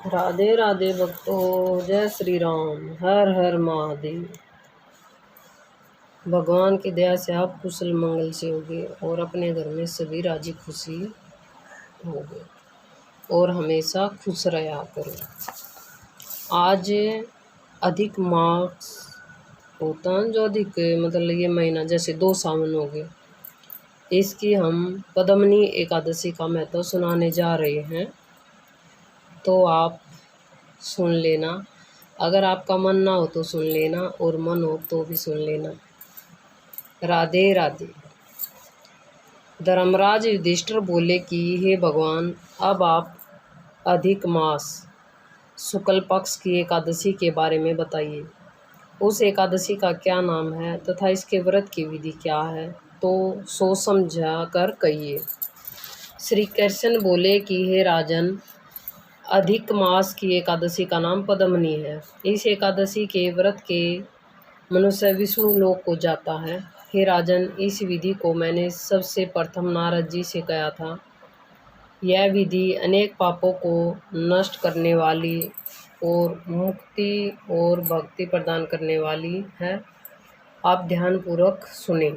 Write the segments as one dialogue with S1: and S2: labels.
S1: राधे राधे भक्तों, जय श्री राम, हर हर महादेव। भगवान की दया से आप कुशल मंगल से होगे और अपने घर में सभी राजी खुशी होगे और हमेशा खुश रहा करो। आज अधिक मास होता है, जो अधिक मतलब ये महीना जैसे 2 सावन हो गए, इसकी हम पद्मनी एकादशी का महत्व सुनाने जा रहे हैं। तो आप सुन लेना, अगर आपका मन ना हो तो सुन लेना और मन हो तो भी सुन लेना। राधे राधे। धर्मराज युधिष्ठिर बोले कि हे भगवान, अब आप अधिक मास शुक्ल पक्ष की एकादशी के बारे में बताइए। उस एकादशी का क्या नाम है तथा इसके व्रत की विधि क्या है, तो सोच समझा कर कहिए। श्री कृष्ण बोले कि हे राजन, अधिक मास की एकादशी का नाम पद्मनी है। इस एकादशी के व्रत के मनुष्य विष्णु लोक को जाता है। हे राजन, इस विधि को मैंने सबसे प्रथम नारद जी से कहा था। यह विधि अनेक पापों को नष्ट करने वाली और मुक्ति और भक्ति प्रदान करने वाली है। आप ध्यानपूर्वक सुने।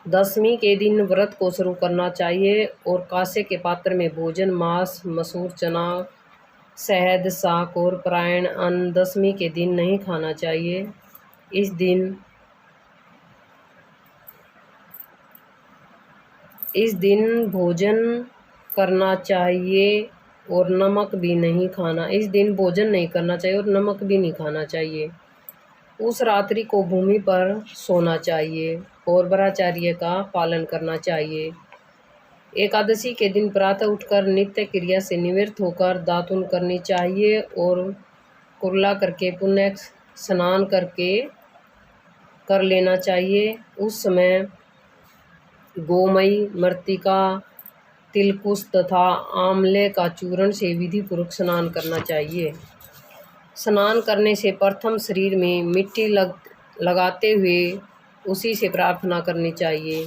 S1: दशमी के दिन व्रत को शुरू करना चाहिए और कांसे के पात्र में भोजन मांस, मसूर, चना, शहद, शाक और प्रायण अन्न दशमी के दिन नहीं खाना चाहिए। इस दिन भोजन करना चाहिए और नमक भी नहीं खाना। इस दिन भोजन नहीं करना चाहिए और नमक भी नहीं खाना चाहिए। उस रात्रि को भूमि पर सोना चाहिए और ब्रह्मचर्य का पालन करना चाहिए। एकादशी के दिन प्रातः उठकर नित्य क्रिया से निवृत्त होकर दातुन करनी चाहिए और कुर्ला करके पुण्य स्नान कर लेना चाहिए। उस समय गोमयी, मृत्तिका, तिलकुश तथा आंवले का चूर्ण से विधि पूर्वक स्नान करना चाहिए। स्नान करने से प्रथम शरीर में मिट्टी लगाते हुए उसी से प्रार्थना करनी चाहिए।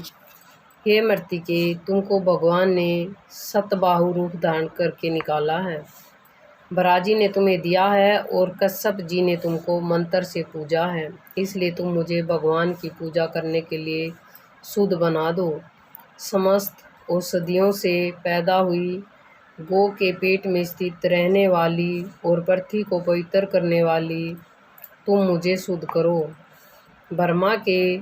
S1: हे मृत्तिके, तुमको भगवान ने सतबाहु रूप धारण करके निकाला है। भराजी ने तुम्हें दिया है और कश्यप जी ने तुमको मंत्र से पूजा है, इसलिए तुम मुझे भगवान की पूजा करने के लिए शुद्ध बना दो। समस्त औषधियों से पैदा हुई गौ के पेट में स्थित रहने वाली और पृथ्वी को पवित्र करने वाली तुम मुझे शुद्ध करो। ब्रह्मा के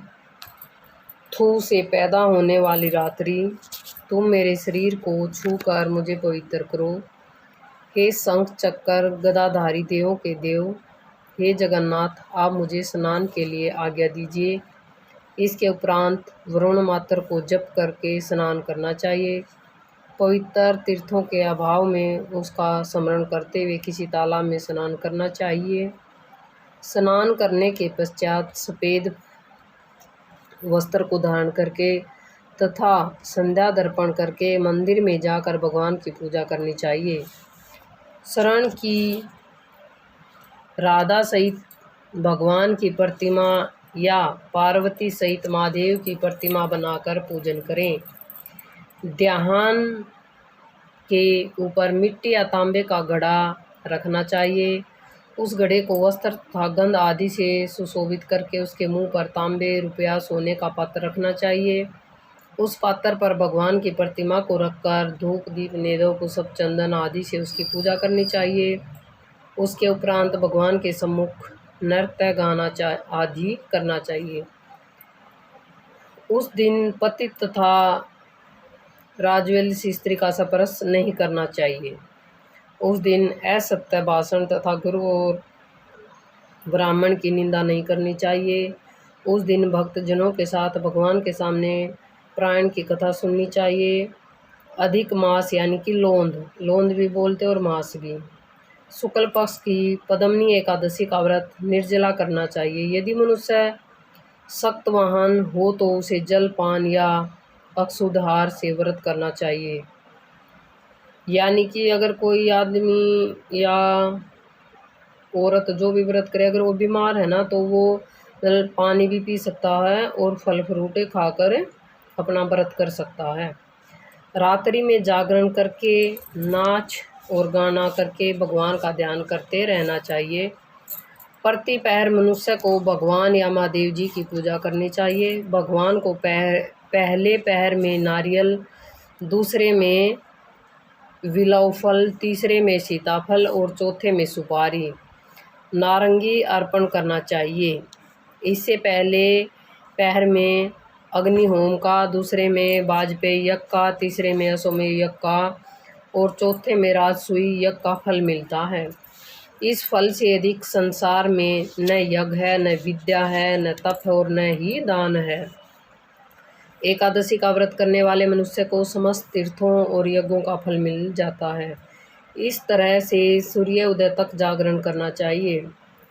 S1: थू से पैदा होने वाली रात्रि, तुम मेरे शरीर को छूकर मुझे पवित्र करो। हे शंख चक्र गदाधारी देवों के देव, हे जगन्नाथ, आप मुझे स्नान के लिए आज्ञा दीजिए। इसके उपरांत वरुण मात्र को जप करके स्नान करना चाहिए। पवित्र तीर्थों के अभाव में उसका स्मरण करते हुए किसी तालाब में स्नान करना चाहिए। स्नान करने के पश्चात सफ़ेद वस्त्र को धारण करके तथा संध्या दर्पण करके मंदिर में जाकर भगवान की पूजा करनी चाहिए। शरण की राधा सहित भगवान की प्रतिमा या पार्वती सहित महादेव की प्रतिमा बनाकर पूजन करें। ध्यान के ऊपर मिट्टी या तांबे का घड़ा रखना चाहिए। उस घड़े को वस्त्र तथा गंध आदि से सुशोभित करके उसके मुंह पर तांबे, रुपया, सोने का पात्र रखना चाहिए। उस पात्र पर भगवान की प्रतिमा को रखकर धूप, दीप, नेदो, पुष्प, चंदन आदि से उसकी पूजा करनी चाहिए। उसके उपरांत भगवान के सम्मुख नृत्य, गाना आदि करना चाहिए। उस दिन पति तथा राजवंशी स्त्री का स्पर्श नहीं करना चाहिए। उस दिन असत्य भाषण तथा गुरु और ब्राह्मण की निंदा नहीं करनी चाहिए। उस दिन भक्तजनों के साथ भगवान के सामने प्राण की कथा सुननी चाहिए। अधिक मास यानी कि लोंद भी बोलते और मास भी। शुक्ल पक्ष की पद्मनी एकादशी का व्रत निर्जला करना चाहिए। यदि मनुष्य शक्तवाहन हो तो उसे जल पान या अक्षुद्ध आहार से व्रत करना चाहिए। यानी कि अगर कोई आदमी या औरत जो भी व्रत करे, अगर वो बीमार है ना, तो वो पानी भी पी सकता है और फल फ्रूटे खाकर अपना व्रत कर सकता है। रात्रि में जागरण करके नाच और गाना करके भगवान का ध्यान करते रहना चाहिए। प्रति पहर मनुष्य को भगवान या महादेव जी की पूजा करनी चाहिए। भगवान को पहले पहर में नारियल, दूसरे में विलव फल, तीसरे में सीताफल और चौथे में सुपारी, नारंगी अर्पण करना चाहिए। इससे पहले पहर में अग्निहोम का, दूसरे में वाजपेयी यज्ञ का, तीसरे में अश्वमेध यज्ञ का और चौथे में राजसूय यज्ञ का फल मिलता है। इस फल से अधिक संसार में न यज्ञ है, न विद्या है, न तप है और न ही दान है। एकादशी का व्रत करने वाले मनुष्य को समस्त तीर्थों और यज्ञों का फल मिल जाता है। इस तरह से सूर्य उदय तक जागरण करना चाहिए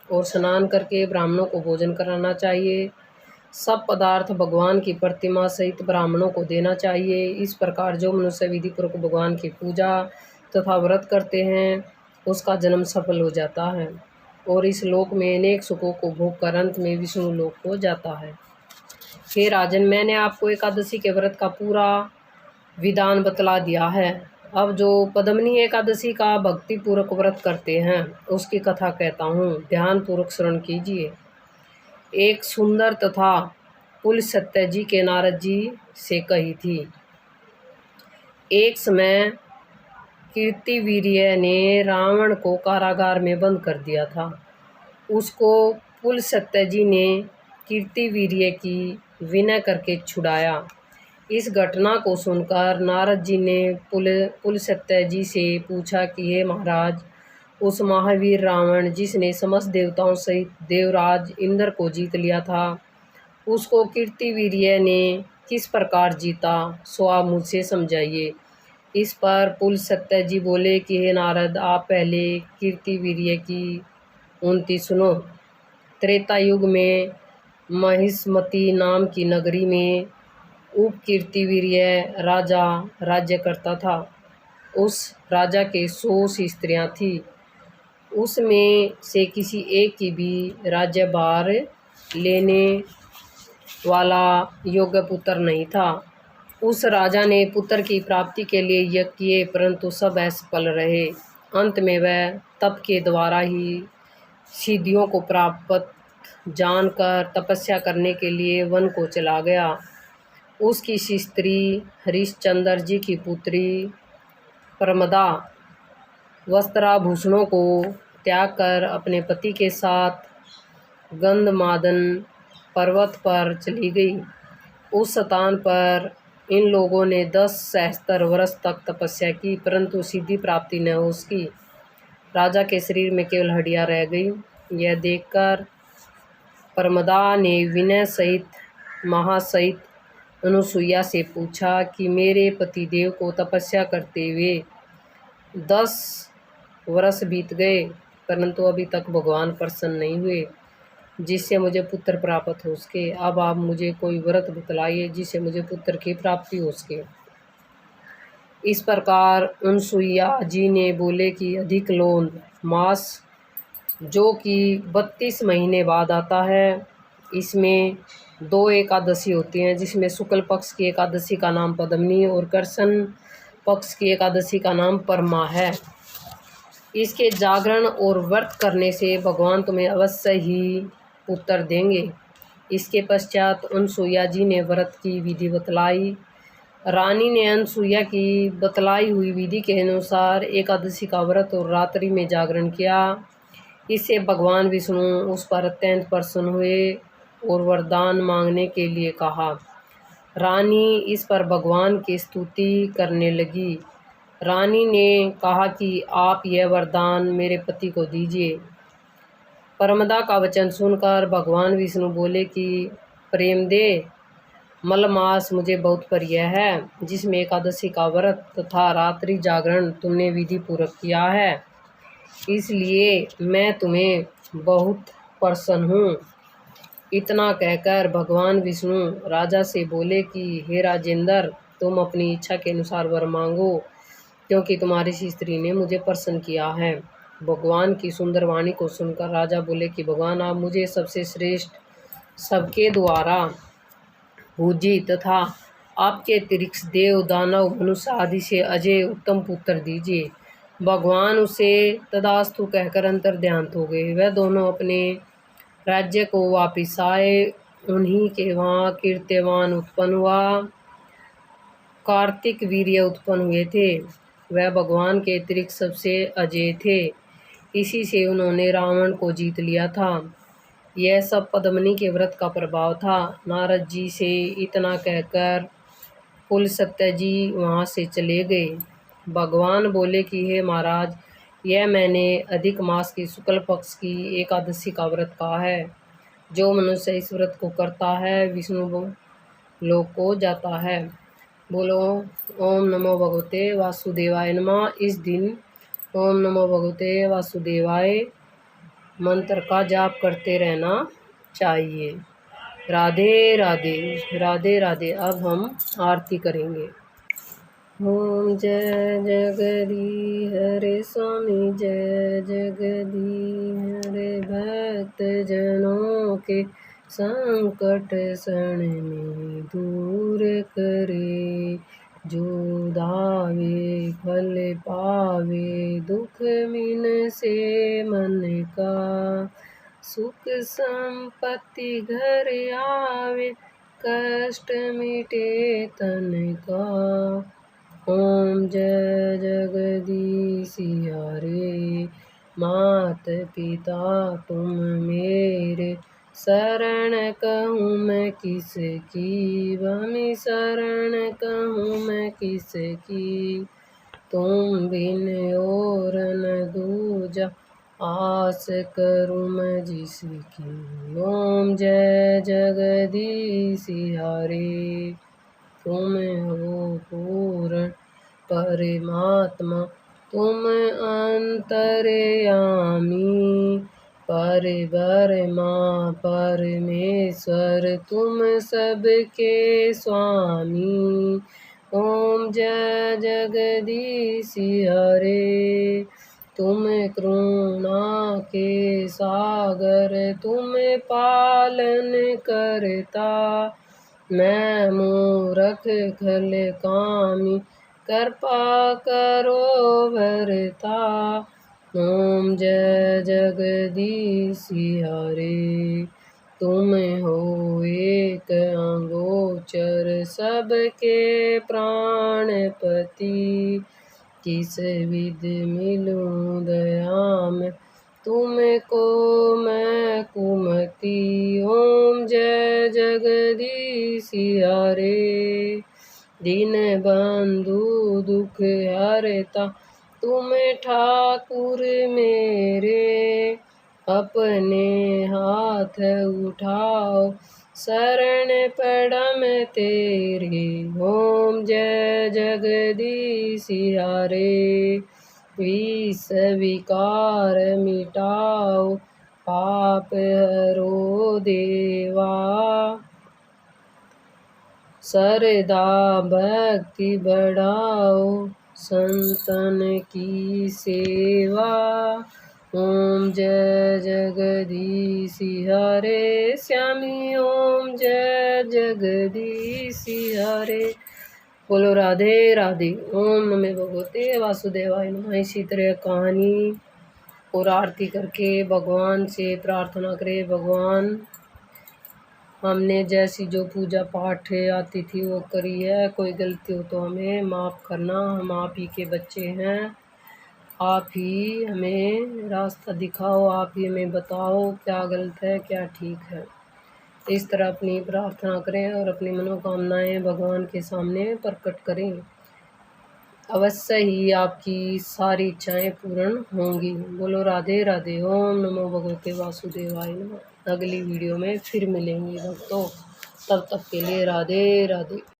S1: और स्नान करके ब्राह्मणों को भोजन कराना चाहिए। सब पदार्थ भगवान की प्रतिमा सहित ब्राह्मणों को देना चाहिए। इस प्रकार जो मनुष्य विधि पूर्वक भगवान की पूजा तथा व्रत करते हैं उसका जन्म सफल हो जाता है और इस लोक में अनेक सुखों को भोग कर अंत में विष्णु लोक हो जाता है। हे राजन, मैंने आपको एकादशी के व्रत का पूरा विधान बतला दिया है। अब जो पद्मिनी एकादशी का भक्ति पूर्वक व्रत करते हैं उसकी कथा कहता हूँ, ध्यान पूर्वक श्रवण कीजिए। एक सुंदर तथा पुल सत्यजी के नारद जी से कही थी। एक समय कीर्तिवीर्य ने रावण को कारागार में बंद कर दिया था। उसको पुल सत्यजी ने कीर्तिवीर्य की विनय करके छुड़ाया। इस घटना को सुनकर नारद जी ने पुल सत्यजी से पूछा कि हे महाराज, उस महावीर रावण जिसने समस्त देवताओं सहित देवराज इंद्र को जीत लिया था, उसको कीर्तिवीर्य ने किस प्रकार जीता, सो आप मुझसे समझाइए। इस पर पुल सत्यजी बोले कि हे नारद, आप पहले कीर्तिवीर्य की उन्नति सुनो। त्रेता युग में महिष्मती नाम की नगरी में उपकीर्तिवीर्य राजा राज्य करता था। उस राजा के 100 स्त्रियां थीं। उसमें से किसी एक की भी राज्यभार लेने वाला योग्य पुत्र नहीं था। उस राजा ने पुत्र की प्राप्ति के लिए यज्ञ किए, परंतु सब असफल रहे। अंत में वह तप के द्वारा ही सिद्धियों को प्राप्त जानकर तपस्या करने के लिए वन को चला गया। उसकी स्त्री हरिश्चंद्र जी की पुत्री प्रमदा वस्त्राभूषणों को त्याग कर अपने पति के साथ गंधमादन पर्वत पर चली गई। उस स्थान पर इन लोगों ने 10 सहस्त्र वर्ष तक तपस्या की, परंतु सिद्धि प्राप्ति न हो सकी। राजा के शरीर में केवल हड्डियां रह गई। यह देखकर प्रमदा ने विनय सहित महासहित अनुसुईया से पूछा कि मेरे पतिदेव को तपस्या करते हुए 10 वर्ष बीत गए, परंतु अभी तक भगवान प्रसन्न नहीं हुए जिससे मुझे पुत्र प्राप्त हो सके। अब आप मुझे कोई व्रत बतलाइए जिससे मुझे पुत्र की प्राप्ति हो सके। इस प्रकार अनुसुईया जी ने बोले कि अधिक लोन मास, जो कि 32 महीने बाद आता है, इसमें 2 एकादशी होती हैं, जिसमें शुक्ल पक्ष की एकादशी का नाम पद्मिनी और कृष्ण पक्ष की एकादशी का नाम परमा है। इसके जागरण और व्रत करने से भगवान तुम्हें अवश्य ही पुत्र देंगे। इसके पश्चात अनुसुईया जी ने व्रत की विधि बतलाई। रानी ने अनुसुईया की बतलाई हुई विधि के अनुसार एकादशी का व्रत और रात्रि में जागरण किया। इससे भगवान विष्णु उस पर अत्यंत प्रसन्न हुए और वरदान मांगने के लिए कहा। रानी इस पर भगवान की स्तुति करने लगी। रानी ने कहा कि आप यह वरदान मेरे पति को दीजिए। प्रमदा का वचन सुनकर भगवान विष्णु बोले कि प्रेम दे, मलमास मुझे बहुत प्रिय है, जिसमें एकादशी का व्रत तथा रात्रि जागरण तुमने विधि पूर्वक किया है, इसलिए मैं तुम्हें बहुत प्रसन्न हूँ। इतना कहकर भगवान विष्णु राजा से बोले कि हे राजेंद्र, तुम अपनी इच्छा के अनुसार वर मांगो, क्योंकि तुम्हारी स्त्री ने मुझे प्रसन्न किया है। भगवान की सुंदर वाणी को सुनकर राजा बोले कि भगवान, आप मुझे सबसे श्रेष्ठ, सबके द्वारा पूजी तथा आपके अतिरिक्त देव दानव मनुष्य आदि से अजय उत्तम पुत्र दीजिए। भगवान उसे तदास्तु कहकर अंतर्ध्यान हो गए। वह दोनों अपने राज्य को वापिस आए। उन्हीं के वहाँ कीर्तिवान उत्पन्न हुआ, कार्तिक वीर्य उत्पन्न हुए थे। वह भगवान के अतिरिक्त सबसे अजय थे। इसी से उन्होंने रावण को जीत लिया था। यह सब पद्मिनी के व्रत का प्रभाव था। नारद जी से इतना कहकर कुल सत्य जी वहाँ से चले गए। भगवान बोले कि हे महाराज, यह मैंने अधिक मास की शुक्ल पक्ष की एकादशी का व्रत कहा है। जो मनुष्य इस व्रत को करता है विष्णु लोक को जाता है। बोलो ओम नमो भगवते वासुदेवाय नमः। इस दिन ओम नमो भगवते वासुदेवाय मंत्र का जाप करते रहना चाहिए। राधे राधे, राधे राधे। अब हम आरती करेंगे। ओम जय जगदी हरे स्वामी, जय जगदी हरे। भक्त जनों के संकट क्षण में दूर करे। जो धावे फल पावे, दुख मिन से मन का। सुख संपत्ति घर आवे, कष्ट मिटे तन का। ओम जय जगदीश हरे। मात पिता तुम मेरे, शरण कहूँ मैं किसकी। भमी शरण कहूँ मैं किसकी। तुम बिन और न दूजा, आस करूँ मैं जिसकी। ओम जय जगदीश हरे। तुम हो पूर्ण परमात्मा, तुम अंतर्यामी। परब्रह्मा परमेश्वर, तुम सबके स्वामी। ओम जय जगदीश हरे। तुम करुणा के सागर, तुम पालन करता। मैं मूरख खल कामी, कृपा करो भरता। ओम जय जगदीश हरे। तुम हो एक अगोचर, सबके प्राणपति। किस विध मिलूं दया में, तुमको मैं कुमति। ओम जय जगदीश हरे। दीन बंधु दुख हरता, तुम ठाकुर मेरे। अपने हाथ उठाओ, शरण पड़म तेरे। ओम जय जगदीश हरे। विष विकार मिटाओ, पाप हरो देवा। श्रद्धा भक्ति बढ़ाओ, संतन की सेवा। ओम जय जगदीश हरे। श्यामी ओम जय जगदीश हरे। बोलो राधे राधे। ओम नमो भगवते वासुदेवाय नमः। इसी तरह कहानी और आरती करके भगवान से प्रार्थना करें। भगवान, हमने जैसी जो पूजा पाठ आती थी वो करी है। कोई गलती हो तो हमें माफ़ करना। हम आप ही के बच्चे हैं। आप ही हमें रास्ता दिखाओ, आप ही हमें बताओ क्या गलत है क्या ठीक है। इस तरह अपनी प्रार्थना करें और अपनी मनोकामनाएं भगवान के सामने प्रकट करें। अवश्य ही आपकी सारी इच्छाएं पूर्ण होंगी। बोलो राधे राधे। ओम नमो भगवते वासुदेवाय नमः। अगली वीडियो में फिर मिलेंगे भक्तों, तब तक के लिए राधे राधे।